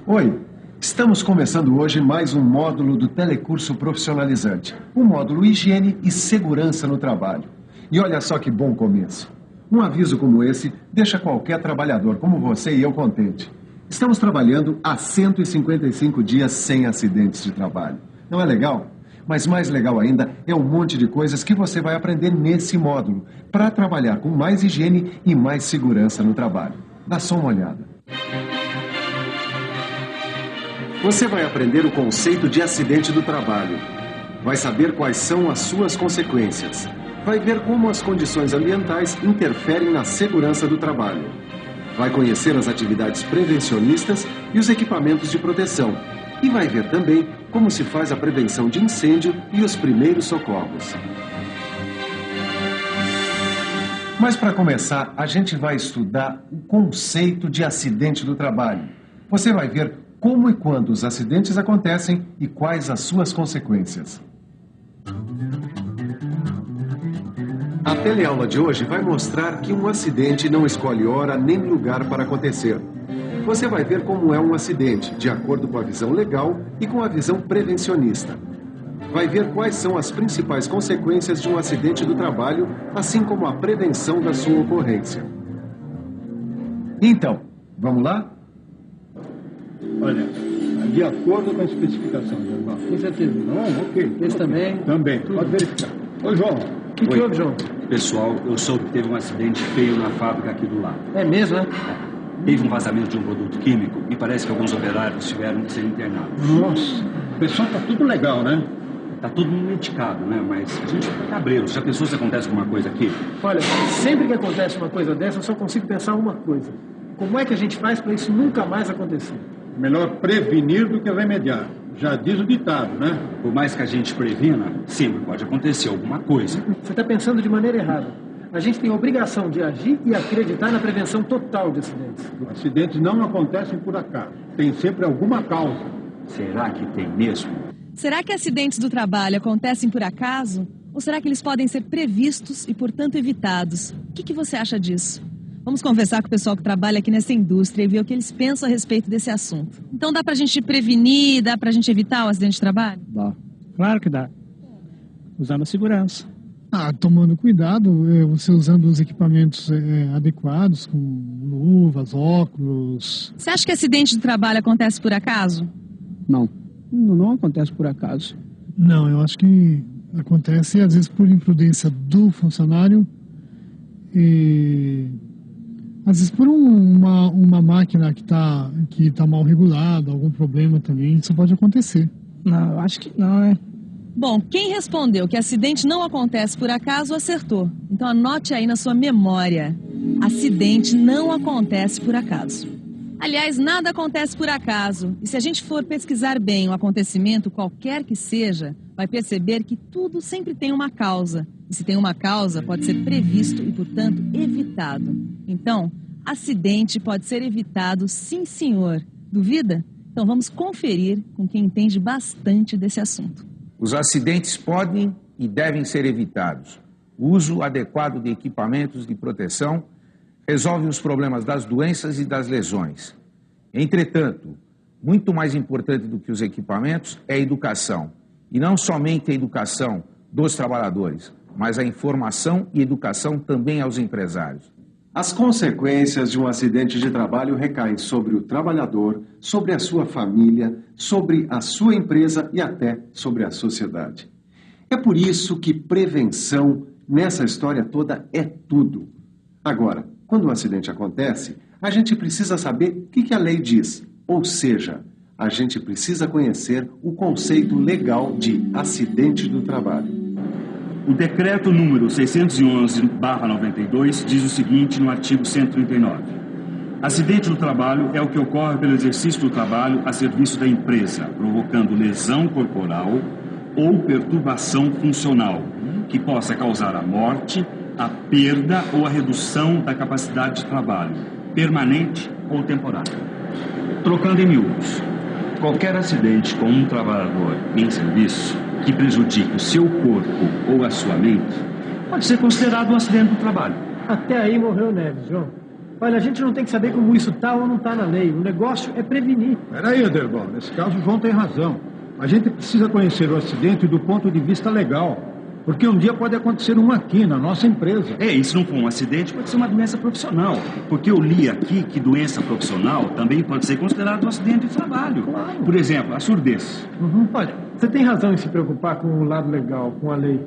Oi, estamos começando hoje mais um módulo do Telecurso Profissionalizante, o módulo Higiene e Segurança no Trabalho. E olha só que bom começo. Um aviso como esse deixa qualquer trabalhador como você e eu contente. Estamos trabalhando há 155 dias sem acidentes de trabalho. Não é legal? Mas mais legal ainda é um monte de coisas que você vai aprender nesse módulo para trabalhar com mais higiene e mais segurança no trabalho. Dá só uma olhada. Você vai aprender o conceito de acidente do trabalho. Vai saber quais são as suas consequências. Vai ver como as condições ambientais interferem na segurança do trabalho. Vai conhecer as atividades prevencionistas e os equipamentos de proteção. E vai ver também como se faz a prevenção de incêndio e os primeiros socorros. Mas para começar, a gente vai estudar o conceito de acidente do trabalho. Você vai ver como e quando os acidentes acontecem e quais as suas consequências. A teleaula de hoje vai mostrar que um acidente não escolhe hora nem lugar para acontecer. Você vai ver como é um acidente, de acordo com a visão legal e com a visão prevencionista. Vai ver quais são as principais consequências de um acidente do trabalho, assim como a prevenção da sua ocorrência. Então, vamos lá? Olha, de acordo com a especificação, João. Com certeza. Não, ok. Esse também? Também, pode verificar. Ô, João. O que houve, João? Pessoal, eu soube que teve um acidente feio na fábrica aqui do lado. É mesmo, né? Teve um vazamento de um produto químico e parece que alguns operários tiveram que ser internados. Nossa, o pessoal tá tudo legal, né? Tá todo mundo medicado, né? Mas a gente fica cabreiro. Já pensou se acontece alguma coisa aqui? Olha, sempre que acontece uma coisa dessa, eu só consigo pensar uma coisa. Como é que a gente faz para isso nunca mais acontecer? Melhor prevenir do que remediar. Já diz o ditado, né? Por mais que a gente previna, sempre pode acontecer alguma coisa. Você está pensando de maneira errada. A gente tem a obrigação de agir e acreditar na prevenção total de acidentes. Acidentes não acontecem por acaso. Tem sempre alguma causa. Será que tem mesmo? Será que acidentes do trabalho acontecem por acaso? Ou será que eles podem ser previstos e, portanto, evitados? O que você acha disso? Vamos conversar com o pessoal que trabalha aqui nessa indústria e ver o que eles pensam a respeito desse assunto. Então dá pra gente prevenir, dá pra gente evitar o acidente de trabalho? Dá. Claro que dá. Usando a segurança. Tomando cuidado, você usando os equipamentos adequados, com luvas, óculos. Você acha que acidente de trabalho acontece por acaso? Não. Não acontece por acaso. Não, eu acho que acontece às vezes por imprudência do funcionário e às vezes por uma máquina que tá mal regulada, algum problema também, isso pode acontecer. Não, eu acho que não, né? Bom, quem respondeu que acidente não acontece por acaso acertou. Então anote aí na sua memória. Acidente não acontece por acaso. Aliás, nada acontece por acaso. E se a gente for pesquisar bem o acontecimento, qualquer que seja, vai perceber que tudo sempre tem uma causa. E se tem uma causa, pode ser previsto e, portanto, evitado. Então, acidente pode ser evitado, sim, senhor. Duvida? Então vamos conferir com quem entende bastante desse assunto. Os acidentes podem e devem ser evitados. O uso adequado de equipamentos de proteção resolve os problemas das doenças e das lesões. Entretanto, muito mais importante do que os equipamentos é a educação. E não somente a educação dos trabalhadores, mas a informação e educação também aos empresários. As consequências de um acidente de trabalho recaem sobre o trabalhador, sobre a sua família, sobre a sua empresa e até sobre a sociedade. É por isso que prevenção nessa história toda é tudo. Agora, quando um acidente acontece, a gente precisa saber o que a lei diz. Ou seja, a gente precisa conhecer o conceito legal de acidente do trabalho. O decreto número 611/92 diz o seguinte no artigo 139. Acidente do trabalho é o que ocorre pelo exercício do trabalho a serviço da empresa, provocando lesão corporal ou perturbação funcional, que possa causar a morte, a perda ou a redução da capacidade de trabalho, permanente ou temporária. Trocando em miúdos, qualquer acidente com um trabalhador em serviço que prejudique o seu corpo ou a sua mente pode ser considerado um acidente do trabalho. Até aí morreu Neves, João. Olha, a gente não tem que saber como isso tá ou não tá na lei. O negócio é prevenir. Peraí, Aderbal, nesse caso o João tem razão. A gente precisa conhecer o acidente do ponto de vista legal. Porque um dia pode acontecer um aqui, na nossa empresa. E se não for um acidente, pode ser uma doença profissional. Porque eu li aqui que doença profissional também pode ser considerada um acidente de trabalho. Claro. Por exemplo, a surdez. Olha, você tem razão em se preocupar com o lado legal, com a lei.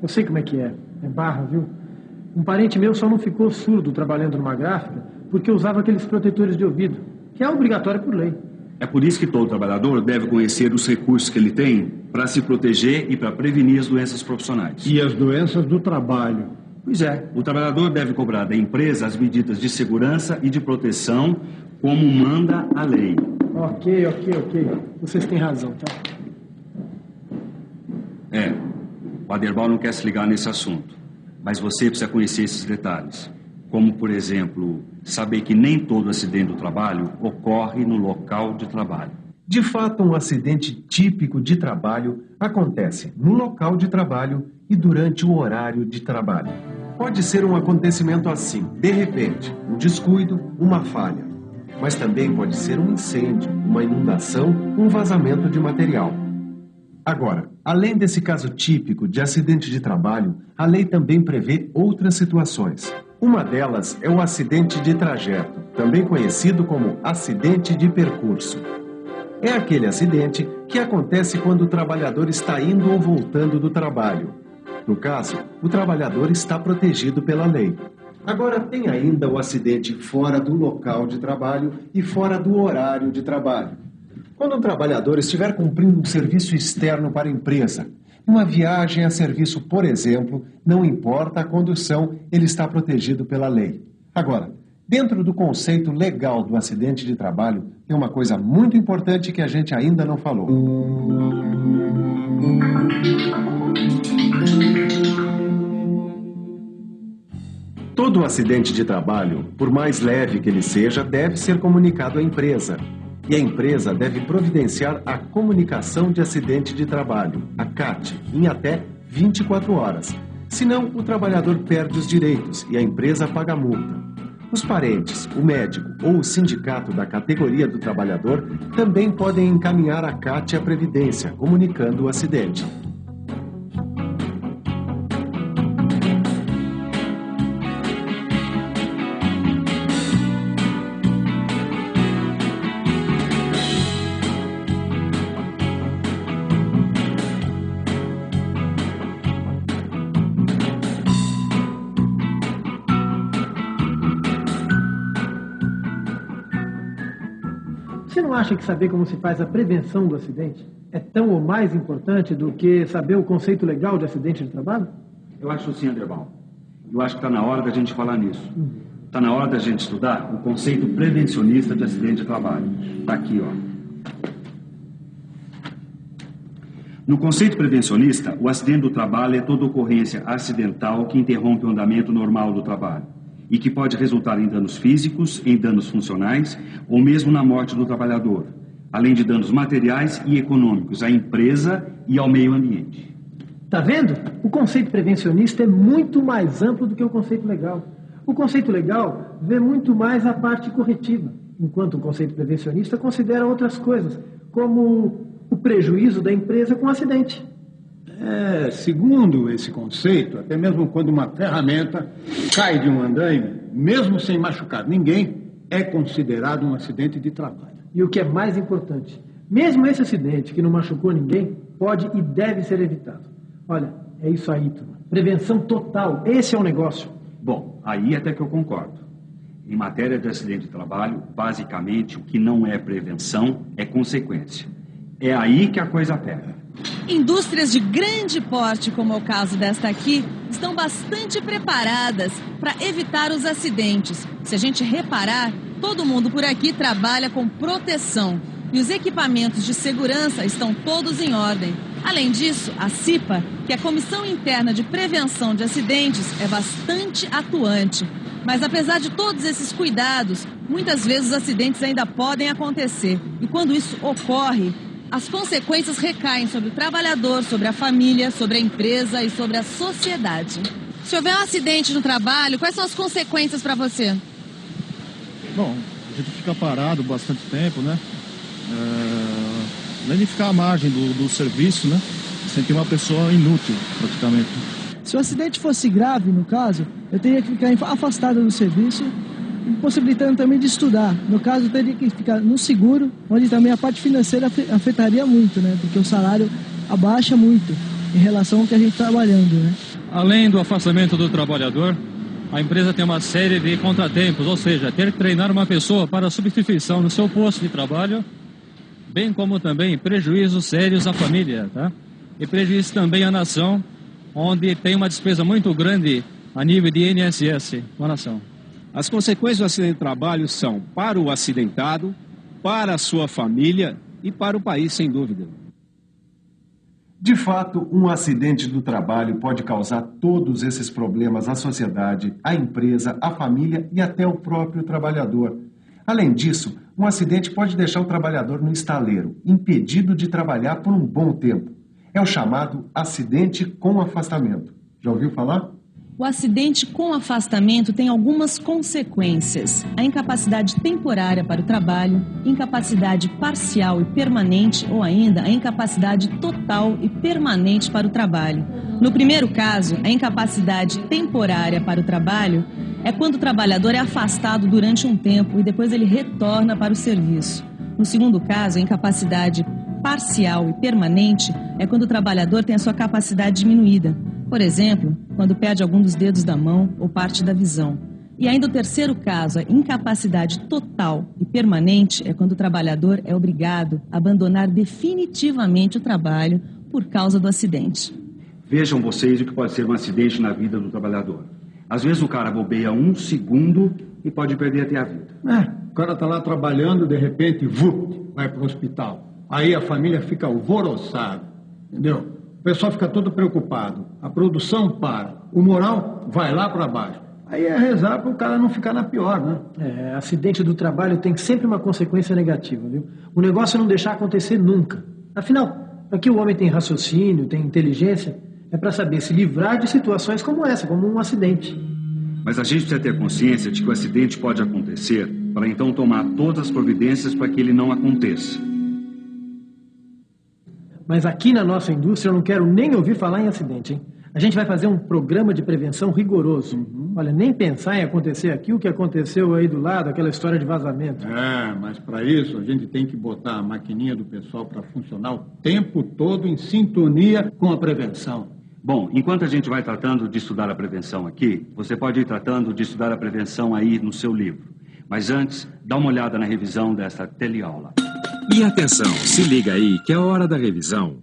Eu sei como é que é. É barra, viu? Um parente meu só não ficou surdo trabalhando numa gráfica porque usava aqueles protetores de ouvido, que é obrigatório por lei. É por isso que todo trabalhador deve conhecer os recursos que ele tem para se proteger e para prevenir as doenças profissionais. E as doenças do trabalho. Pois é, o trabalhador deve cobrar da empresa as medidas de segurança e de proteção como manda a lei. Ok. Vocês têm razão, tá? O Aderbal não quer se ligar nesse assunto, mas você precisa conhecer esses detalhes. Como, por exemplo, saber que nem todo acidente do trabalho ocorre no local de trabalho. De fato, um acidente típico de trabalho acontece no local de trabalho e durante o horário de trabalho. Pode ser um acontecimento assim, de repente, um descuido, uma falha. Mas também pode ser um incêndio, uma inundação, um vazamento de material. Agora, além desse caso típico de acidente de trabalho, a lei também prevê outras situações. Uma delas é o acidente de trajeto, também conhecido como acidente de percurso. É aquele acidente que acontece quando o trabalhador está indo ou voltando do trabalho. No caso, o trabalhador está protegido pela lei. Agora, tem ainda o acidente fora do local de trabalho e fora do horário de trabalho. Quando um trabalhador estiver cumprindo um serviço externo para a empresa, uma viagem a serviço, por exemplo, não importa a condução, ele está protegido pela lei. Agora, dentro do conceito legal do acidente de trabalho, tem uma coisa muito importante que a gente ainda não falou. Todo acidente de trabalho, por mais leve que ele seja, deve ser comunicado à empresa. E a empresa deve providenciar a comunicação de acidente de trabalho, a CAT, em até 24 horas. Senão, o trabalhador perde os direitos e a empresa paga a multa. Os parentes, o médico ou o sindicato da categoria do trabalhador também podem encaminhar a CAT à Previdência, comunicando o acidente. Você não acha que saber como se faz a prevenção do acidente é tão ou mais importante do que saber o conceito legal de acidente de trabalho? Eu acho sim, Aderbal. Eu acho que está na hora da gente falar nisso. Está na hora da gente estudar o conceito prevencionista de acidente de trabalho. Está aqui, ó. No conceito prevencionista, o acidente do trabalho é toda ocorrência acidental que interrompe o andamento normal do trabalho e que pode resultar em danos físicos, em danos funcionais ou mesmo na morte do trabalhador, além de danos materiais e econômicos à empresa e ao meio ambiente. Tá vendo? O conceito prevencionista é muito mais amplo do que o conceito legal. O conceito legal vê muito mais a parte corretiva, enquanto o conceito prevencionista considera outras coisas, como o prejuízo da empresa com o acidente. Segundo esse conceito, até mesmo quando uma ferramenta cai de um andaime, mesmo sem machucar ninguém, é considerado um acidente de trabalho. E o que é mais importante, mesmo esse acidente que não machucou ninguém, pode e deve ser evitado. Olha, é isso aí, turma. Prevenção total, esse é o negócio. Bom, aí até que eu concordo. Em matéria de acidente de trabalho, basicamente, o que não é prevenção é consequência. É aí que a coisa pega. Indústrias de grande porte, como é o caso desta aqui, estão bastante preparadas para evitar os acidentes. Se a gente reparar, todo mundo por aqui trabalha com proteção e os equipamentos de segurança estão todos em ordem. Além disso, a CIPA, que é a Comissão Interna de Prevenção de Acidentes, é bastante atuante. Mas apesar de todos esses cuidados, muitas vezes os acidentes ainda podem acontecer. E quando isso ocorre, as consequências recaem sobre o trabalhador, sobre a família, sobre a empresa e sobre a sociedade. Se houver um acidente no trabalho, quais são as consequências para você? Bom, a gente fica parado bastante tempo, né? Além de ficar à margem do serviço, né? Sentir uma pessoa inútil, praticamente. Se o acidente fosse grave, no caso, eu teria que ficar afastado do serviço, possibilitando também de estudar. No caso, eu teria que ficar no seguro, onde também a parte financeira afetaria muito, né? Porque o salário abaixa muito em relação ao que a gente está trabalhando, né? Além do afastamento do trabalhador, a empresa tem uma série de contratempos, ou seja, ter que treinar uma pessoa para substituição no seu posto de trabalho, bem como também prejuízos sérios à família, tá? E prejuízos também à nação, onde tem uma despesa muito grande a nível de INSS com a nação. As consequências do acidente de trabalho são para o acidentado, para a sua família e para o país, sem dúvida. De fato, um acidente do trabalho pode causar todos esses problemas à sociedade, à empresa, à família e até ao próprio trabalhador. Além disso, um acidente pode deixar o trabalhador no estaleiro, impedido de trabalhar por um bom tempo. É o chamado acidente com afastamento. Já ouviu falar? O acidente com afastamento tem algumas consequências. A incapacidade temporária para o trabalho, incapacidade parcial e permanente ou ainda a incapacidade total e permanente para o trabalho. No primeiro caso, a incapacidade temporária para o trabalho é quando o trabalhador é afastado durante um tempo e depois ele retorna para o serviço. No segundo caso, a incapacidade parcial e permanente é quando o trabalhador tem a sua capacidade diminuída. Por exemplo, quando perde algum dos dedos da mão ou parte da visão. E ainda o terceiro caso, a incapacidade total e permanente, é quando o trabalhador é obrigado a abandonar definitivamente o trabalho por causa do acidente. Vejam vocês o que pode ser um acidente na vida do trabalhador. Às vezes o cara bobeia 1 segundo e pode perder até a vida. O cara tá lá trabalhando, de repente, vai para o hospital. Aí a família fica alvoroçada, entendeu? O pessoal fica todo preocupado, a produção para, o moral vai lá para baixo. Aí é rezar para o cara não ficar na pior, né? Acidente do trabalho tem sempre uma consequência negativa, viu? O negócio é não deixar acontecer nunca. Afinal, aqui o homem tem raciocínio, tem inteligência, é para saber se livrar de situações como essa, como um acidente. Mas a gente precisa ter consciência de que o acidente pode acontecer para então tomar todas as providências para que ele não aconteça. Mas aqui na nossa indústria eu não quero nem ouvir falar em acidente, hein? A gente vai fazer um programa de prevenção rigoroso. Olha, nem pensar em acontecer aqui o que aconteceu aí do lado, aquela história de vazamento. Mas para isso a gente tem que botar a maquininha do pessoal para funcionar o tempo todo em sintonia com a prevenção. Bom, enquanto a gente vai tratando de estudar a prevenção aqui, você pode ir tratando de estudar a prevenção aí no seu livro. Mas antes, dá uma olhada na revisão desta teleaula. E atenção, se liga aí que é a hora da revisão.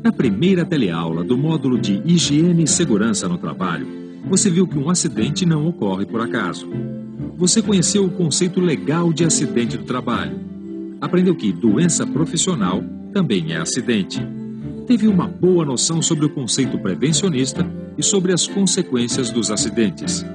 Na primeira teleaula do módulo de Higiene e Segurança no Trabalho, você viu que um acidente não ocorre por acaso. Você conheceu o conceito legal de acidente do trabalho. Aprendeu que doença profissional também é acidente. Teve uma boa noção sobre o conceito prevencionista e sobre as consequências dos acidentes.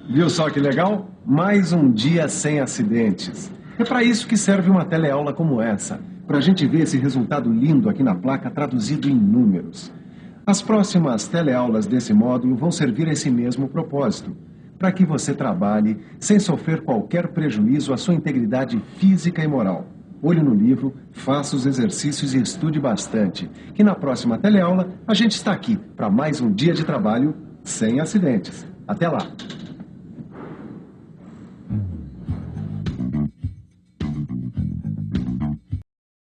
Viu só que legal? Mais um dia sem acidentes. É para isso que serve uma teleaula como essa, para a gente ver esse resultado lindo aqui na placa traduzido em números. As próximas teleaulas desse módulo vão servir a esse mesmo propósito, para que você trabalhe sem sofrer qualquer prejuízo à sua integridade física e moral. Olhe no livro, faça os exercícios e estude bastante, que na próxima teleaula a gente está aqui para mais um dia de trabalho sem acidentes. Até lá!